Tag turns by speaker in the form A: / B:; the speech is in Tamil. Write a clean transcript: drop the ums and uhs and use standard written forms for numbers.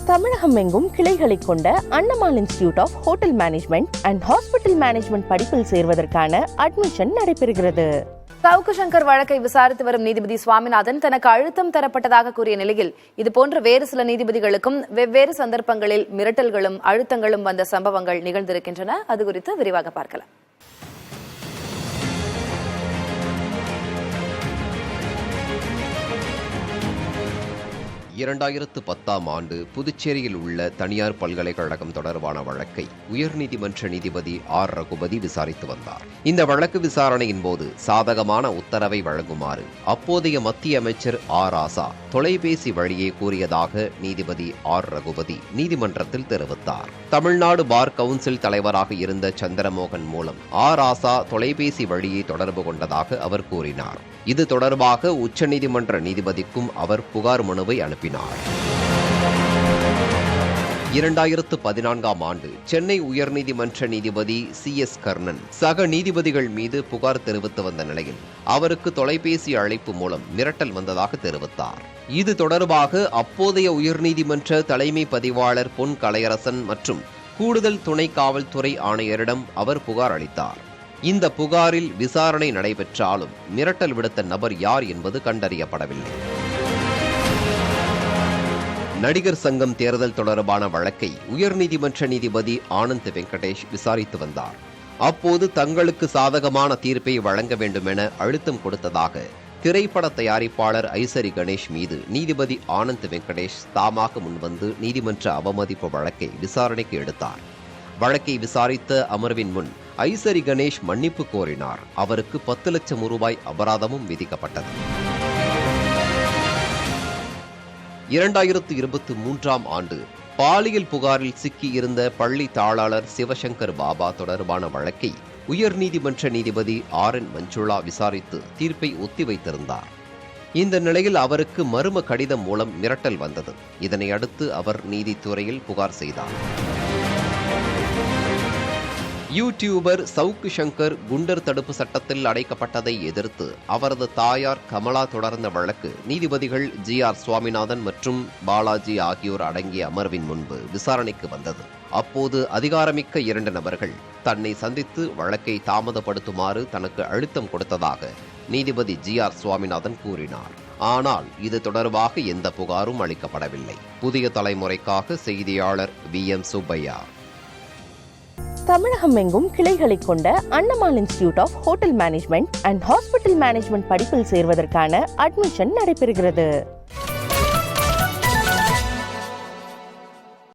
A: தமிழகம் எங்கும் கிளைகளை கொண்ட Annamal institute of hotel management and hospital management படிப்பில் சேர்வதற்கான அட்மிஷன் நடைபெறுகிறது.
B: சவுக்கு சங்கர் வழக்கை விசாரித்து வரும் நீதிபதி சுவாமிநாதன் தனக்கு அழுத்தம் தரப்பட்டதாக கூறிய நிலையில் இதுபோன்ற வேறு சில நீதிபதிகளுக்கும் வெவ்வேறு சந்தர்ப்பங்களில் மிரட்டல்களும் அழுத்தங்களும் வந்த சம்பவங்கள் நிகழ்ந்திருக்கின்றன. அது குறித்து விரிவாக பார்க்கலாம்.
C: 2010ஆம் ஆண்டு புதுச்சேரியில் உள்ள தனியார் பல்கலைக்கழகம் தொடர்பான வழக்கை உயர்நீதிமன்ற நீதிபதி ஆர் ரகுபதி விசாரித்து வந்தார். இந்த வழக்கு விசாரணையின் போது சாதகமான உத்தரவை வழங்குமாறு அப்போதைய மத்திய அமைச்சர் ஆர் ராசா தொலைபேசி வழியே கூறியதாக நீதிபதி ஆர் ரகுபதி நீதிமன்றத்தில் தெரிவித்தார். தமிழ்நாடு பார் கவுன்சில் தலைவராக இருந்த சந்திரமோகன் மூலம் ஆர் ராசா தொலைபேசி வழியே தொடர்பு கொண்டதாக அவர் கூறினார். இது தொடர்பாக உச்சநீதிமன்ற நீதிபதிக்கும் அவர் புகார் மனுவை அனுப்பினார். 2014ஆம் ஆண்டு சென்னை உயர்நீதிமன்ற நீதிபதி CS கர்ணன் சக நீதிபதிகள் மீது புகார் தெரிவித்து வந்த நிலையில் அவருக்கு தொலைபேசி அழைப்பு மூலம் மிரட்டல் வந்ததாக தெரிவித்தார். இது தொடர்பாக அப்போதைய உயர்நீதிமன்ற தலைமை பதிவாளர் பொன் கலையரசன் மற்றும் கூடுதல் துணை காவல்துறை ஆணையரிடம் அவர் புகார் அளித்தார். இந்த புகாரில் விசாரணை நடைபெற்றாலும் மிரட்டல் விடுத்த நபர் யார் என்பது கண்டறியப்படவில்லை. நடிகர் சங்கம் தேர்தல் தொடர்பான வழக்கை உயர்நீதிமன்ற நீதிபதி ஆனந்த் வெங்கடேஷ் விசாரித்து வந்தார். அப்போது தங்களுக்கு சாதகமான தீர்ப்பை வழங்க வேண்டும் என அழுத்தம் கொடுத்ததாக திரைப்பட தயாரிப்பாளர் ஐசரி கணேஷ் மீது நீதிபதி ஆனந்த் வெங்கடேஷ் தாமாக முன்வந்து நீதிமன்ற அவமதிப்பு வழக்கை விசாரணைக்கு எடுத்தார். வழக்கை விசாரித்த அமர்வின் முன் ஐசரி கணேஷ் மன்னிப்பு கோரினார். அவருக்கு 10 லட்சம் ரூபாய் அபராதமும் விதிக்கப்பட்டது. 2023ஆம் ஆண்டு பாலியல் புகாரில் சிக்கியிருந்த பள்ளி தாளாளர் சிவசங்கர் பாபா தொடர்பான வழக்கை உயர்நீதிமன்ற நீதிபதி RN மஞ்சுளா விசாரித்து தீர்ப்பை ஒத்திவைத்திருந்தார். இந்த நிலையில் அவருக்கு மர்ம கடிதம் மூலம் மிரட்டல் வந்தது. இதனை அடுத்து அவர் நீதித்துறையில் புகார் செய்தார். யூடியூபர் சவுக்கு சங்கர் குண்டர் தடுப்பு சட்டத்தில் அடைக்கப்பட்டதை எதிர்த்து அவரது தாயார் கமலா தொடர்ந்த வழக்கு நீதிபதிகள் GR சுவாமிநாதன் மற்றும் பாலாஜி ஆகியோர் அடங்கிய அமர்வின் முன்பு விசாரணைக்கு வந்தது. அப்போது அதிகாரமிக்க 2 நபர்கள் தன்னை சந்தித்து வழக்கை தாமதப்படுத்துமாறு தனக்கு அழுத்தம் கொடுத்ததாக நீதிபதி GR சுவாமிநாதன் கூறினார். ஆனால் இது தொடர்பாக எந்த புகாரும் அளிக்கப்படவில்லை. புதிய தலைமுறைக்காக செய்தியாளர் VM சுப்பையா.
A: தமிழகம் எங்கும் கிளைகளை கொண்ட Annamal institute of hotel management and hospital management படிப்பில் சேர்வதற்கான அட்மிஷன் நடைபெறுகிறது.